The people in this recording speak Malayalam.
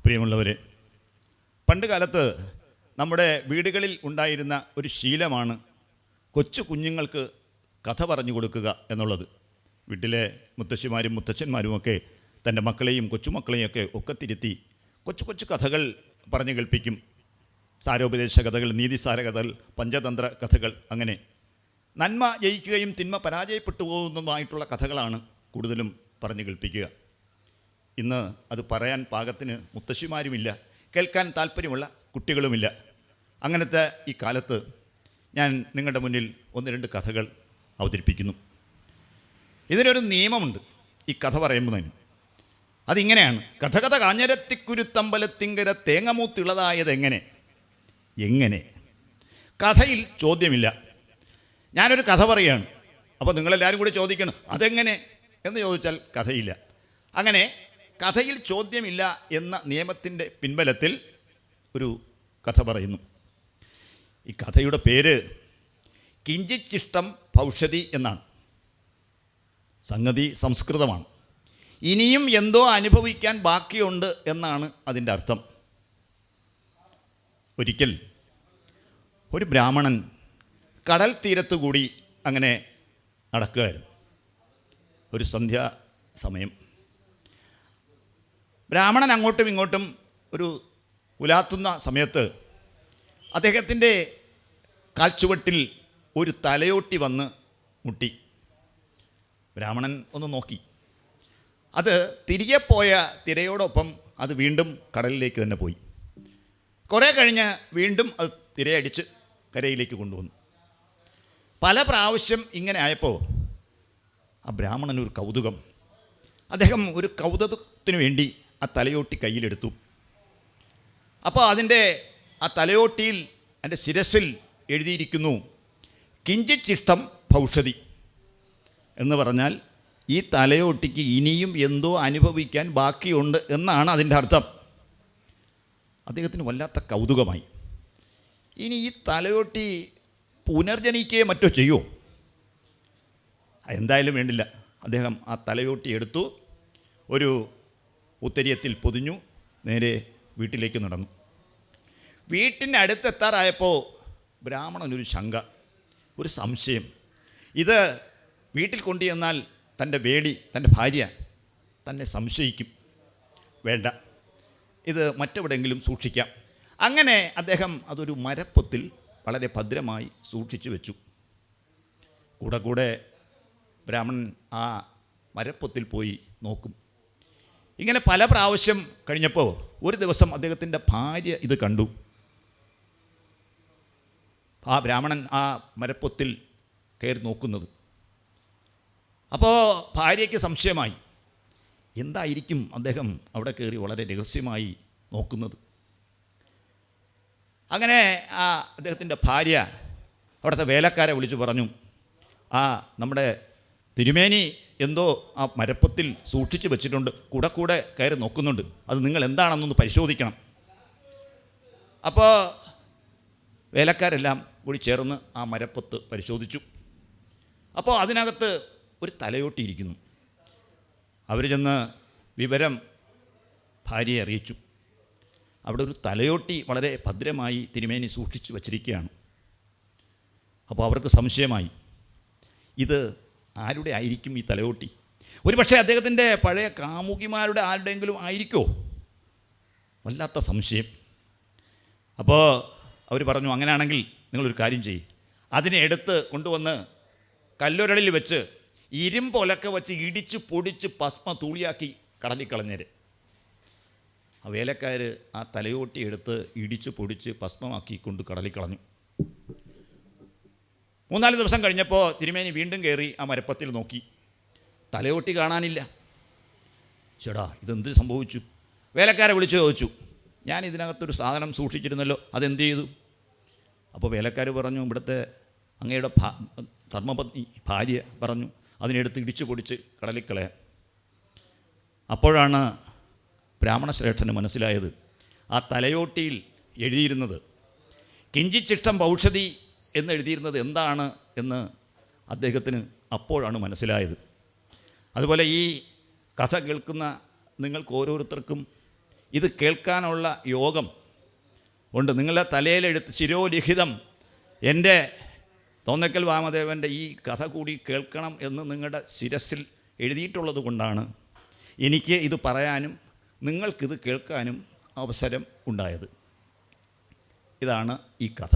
പ്രിയമുള്ളവരെ, പണ്ട് കാലത്ത് നമ്മുടെ വീടുകളിൽ ഉണ്ടായിരുന്ന ഒരു ശീലമാണ് കൊച്ചു കുഞ്ഞുങ്ങൾക്ക് കഥ പറഞ്ഞു കൊടുക്കുക എന്നുള്ളത്. വീട്ടിലെ മുത്തശ്ശിമാരും മുത്തച്ഛന്മാരുമൊക്കെ തൻ്റെ മക്കളെയും കൊച്ചുമക്കളെയൊക്കെ ഒക്കത്തിരുത്തി കൊച്ചു കൊച്ചു കഥകൾ പറഞ്ഞു കേൾപ്പിക്കും. സാരോപദേശ കഥകൾ, നീതിസാര കഥകൾ, പഞ്ചതന്ത്ര കഥകൾ, അങ്ങനെ നന്മ ജയിക്കുകയും തിന്മ പരാജയപ്പെട്ടു പോകുന്നതുമായിട്ടുള്ള കഥകളാണ് കൂടുതലും പറഞ്ഞു കേൾപ്പിക്കുക. ഇന്ന് അത് പറയാൻ പാകത്തിന് മുത്തശ്ശിമാരുമില്ല, കേൾക്കാൻ താല്പര്യമുള്ള കുട്ടികളുമില്ല. അങ്ങനത്തെ ഈ കാലത്ത് ഞാൻ നിങ്ങളുടെ മുന്നിൽ ഒന്ന് രണ്ട് കഥകൾ അവതരിപ്പിക്കുന്നു. ഇതിനൊരു നിയമമുണ്ട് ഈ കഥ പറയുമ്പോൾ തന്നെ. അതിങ്ങനെയാണ്: കഥ കഥ കാഞ്ഞരത്തിക്കുരുത്തമ്പലത്തിങ്കര തേങ്ങമൂത്തിളതായത് എങ്ങനെ? എങ്ങനെ? കഥയിൽ ചോദ്യമില്ല. ഞാനൊരു കഥ പറയുകയാണ്, അപ്പോൾ നിങ്ങളെല്ലാവരും കൂടി ചോദിക്കണം അതെങ്ങനെ എന്ന് ചോദിച്ചാൽ കഥയില്ല. അങ്ങനെ കഥയിൽ ചോദ്യമില്ല എന്ന നിയമത്തിൻ്റെ പിൻബലത്തിൽ ഒരു കഥ പറയുന്നു. ഈ കഥയുടെ പേര് കിഞ്ചിച്ചിഷ്ടം ഭൗഷതി എന്നാണ്. സംഗതി സംസ്കൃതമാണ്. ഇനിയും എന്തോ അനുഭവിക്കാൻ ബാക്കിയുണ്ട് എന്നാണ് അതിൻ്റെ അർത്ഥം. ഒരിക്കൽ ഒരു ബ്രാഹ്മണൻ കടൽ തീരത്തുകൂടി അങ്ങനെ നടക്കുകയായിരുന്നു. ഒരു സന്ധ്യാ സമയം. ബ്രാഹ്മണൻ അങ്ങോട്ടും ഇങ്ങോട്ടും ഒരു ഉലാത്തുന്ന സമയത്ത് അദ്ദേഹത്തിൻ്റെ കാൽച്ചുവട്ടിൽ ഒരു തലയോട്ടി വന്ന് മുട്ടി. ബ്രാഹ്മണൻ ഒന്ന് നോക്കി. അത് തിരികെ പോയ തിരയോടൊപ്പം അത് വീണ്ടും കടലിലേക്ക് തന്നെ പോയി. കുറേ കഴിഞ്ഞ് വീണ്ടും അത് തിരയടിച്ച് കരയിലേക്ക് കൊണ്ടുവന്നു. പല പ്രാവശ്യം ഇങ്ങനെ ആയപ്പോൾ ആ ബ്രാഹ്മണനൊരു കൗതുകം. അദ്ദേഹം ഒരു കൗതുകത്തിന് വേണ്ടി ആ തലയോട്ടി കയ്യിലെടുത്തു. അപ്പോൾ ആ തലയോട്ടിയിൽ എൻ്റെ ശിരസിൽ എഴുതിയിരിക്കുന്നു കിഞ്ചിച്ചിഷ്ടം ഭൗഷതി എന്ന് പറഞ്ഞാൽ ഈ തലയോട്ടിക്ക് ഇനിയും എന്തോ അനുഭവിക്കാൻ ബാക്കിയുണ്ട് എന്നാണ് അതിൻ്റെ അർത്ഥം. അദ്ദേഹത്തിന് വല്ലാത്ത കൗതുകമായി. ഇനി ഈ തലയോട്ടി പുനർജനിക്കുകയോ മറ്റോ ചെയ്യുമോ? എന്തായാലും വേണ്ടില്ല. അദ്ദേഹം ആ തലയോട്ടി എടുത്തു, ഒരു ഉത്തരീയത്തിൽ പൊതിഞ്ഞു, നേരെ വീട്ടിലേക്ക് നടന്നു. വീട്ടിൻ്റെ അടുത്തെത്താറായപ്പോൾ ബ്രാഹ്മണനൊരു ശങ്ക, ഒരു സംശയം. ഇത് വീട്ടിൽ കൊണ്ടുചെന്നാൽ തൻ്റെ തൻ്റെ ഭാര്യ തന്നെ സംശയിക്കും. വേണ്ട, ഇത് മറ്റെവിടെയെങ്കിലും സൂക്ഷിക്കാം. അങ്ങനെ അദ്ദേഹം അതൊരു മരപ്പൊത്തിൽ വളരെ ഭദ്രമായി സൂക്ഷിച്ചു വെച്ചു. കൂടെ ബ്രാഹ്മണൻ ആ മരപ്പൊത്തിൽ പോയി നോക്കും. ഇങ്ങനെ പല പ്രാവശ്യം കഴിഞ്ഞപ്പോൾ ഒരു ദിവസം അദ്ദേഹത്തിൻ്റെ ഭാര്യ ഇത് കണ്ടു. ആ ബ്രാഹ്മണൻ ആ മരപ്പൊത്തിൽ കയറി നോക്കുന്നത്. അപ്പോൾ ഭാര്യയ്ക്ക് സംശയമായി, എന്തായിരിക്കും അദ്ദേഹം അവിടെ കയറി വളരെ രഹസ്യമായി നോക്കുന്നത്. അങ്ങനെ ആ അദ്ദേഹത്തിൻ്റെ ഭാര്യ അവിടുത്തെ വേലക്കാരെ വിളിച്ചു പറഞ്ഞു, നമ്മുടെ തിരുമേനി എന്തോ ആ മരപ്പൊത്തിൽ സൂക്ഷിച്ച് വെച്ചിട്ടുണ്ട്, കൂടെ കയറി നോക്കുന്നുണ്ട്, അത് നിങ്ങൾ എന്താണെന്നൊന്ന് പരിശോധിക്കണം. അപ്പോൾ വേലക്കാരെല്ലാം കൂടി ചേർന്ന് ആ മരപ്പൊത്ത് പരിശോധിച്ചു. അപ്പോൾ അതിനകത്ത് ഒരു തലയോട്ടി ഇരിക്കുന്നു. അവർ ചെന്ന് വിവരം ഭാര്യയെ അറിയിച്ചു. അവിടെ ഒരു തലയോട്ടി വളരെ ഭദ്രമായി തിരുമേനി സൂക്ഷിച്ച് വച്ചിരിക്കുകയാണ്. അപ്പോൾ അവർക്ക് സംശയമായി, ഇത് ആരുടെ ആയിരിക്കും ഈ തലയോട്ടി? ഒരു പക്ഷേ അദ്ദേഹത്തിൻ്റെ പഴയ കാമുകിമാരുടെ ആരുടെയെങ്കിലും ആയിരിക്കുമോ? വല്ലാത്ത സംശയം. അപ്പോൾ അവർ പറഞ്ഞു, അങ്ങനെയാണെങ്കിൽ നിങ്ങളൊരു കാര്യം ചെയ്യും, അതിനെ എടുത്ത് കൊണ്ടുവന്ന് കല്ലുരളിൽ വെച്ച് ഇരുമ്പൊലക്കെ വെച്ച് ഇടിച്ച് പൊടിച്ച് ഭസ്മ തൂളിയാക്കി കടലിൽ കളഞ്ഞേര്. ആ വേലക്കാർ ആ തലയോട്ടി എടുത്ത് ഇടിച്ച് പൊടിച്ച് ഭസ്മമാക്കി കൊണ്ട് കടലിൽ കളഞ്ഞു. 3-4 ദിവസം കഴിഞ്ഞപ്പോൾ തിരുമേനി വീണ്ടും കയറി ആ മരപ്പത്തിൽ നോക്കി. തലയോട്ടി കാണാനില്ല. ചേടാ, ഇതെന്ത് സംഭവിച്ചു? വേലക്കാരെ വിളിച്ച് ചോദിച്ചു, ഞാൻ ഇതിനകത്തൊരു സാധനം സൂക്ഷിച്ചിരുന്നല്ലോ, അതെന്ത് ചെയ്തു? അപ്പോൾ വേലക്കാർ പറഞ്ഞു, ഇവിടുത്തെ അങ്ങയുടെ ധർമ്മപത്നി ഭാര്യ പറഞ്ഞു അതിനെടുത്ത് ഇടിച്ചു പൊടിച്ച് കടലിൽ കളയാൻ. അപ്പോഴാണ് ബ്രാഹ്മണശ്രേഷ്ഠന് മനസ്സിലായത്, ആ തലയോട്ടിയിൽ എഴുതിയിരുന്നത് കിഞ്ചിച്ചിഷ്ടം ഭൗഷതി എന്നെഴുതിയിരുന്നത് എന്താണ് എന്ന് അദ്ദേഹത്തിന് അപ്പോഴാണ് മനസ്സിലായത്. അതുപോലെ ഈ കഥ കേൾക്കുന്ന നിങ്ങൾക്ക് ഓരോരുത്തർക്കും ഇത് കേൾക്കാനുള്ള യോഗം ഉണ്ട്. നിങ്ങളുടെ തലയിലെഴുത്ത് ശിരോലിഖിതം എൻ്റെ തോന്നക്കൽ വാമദേവൻ്റെ ഈ കഥ കൂടി കേൾക്കണം എന്ന് നിങ്ങളുടെ ശിരസിൽ എഴുതിയിട്ടുള്ളത് കൊണ്ടാണ് എനിക്ക് ഇത് പറയാനും നിങ്ങൾക്കിത് കേൾക്കാനും അവസരം ഉണ്ടായത്. ഇതാണ് ഈ കഥ.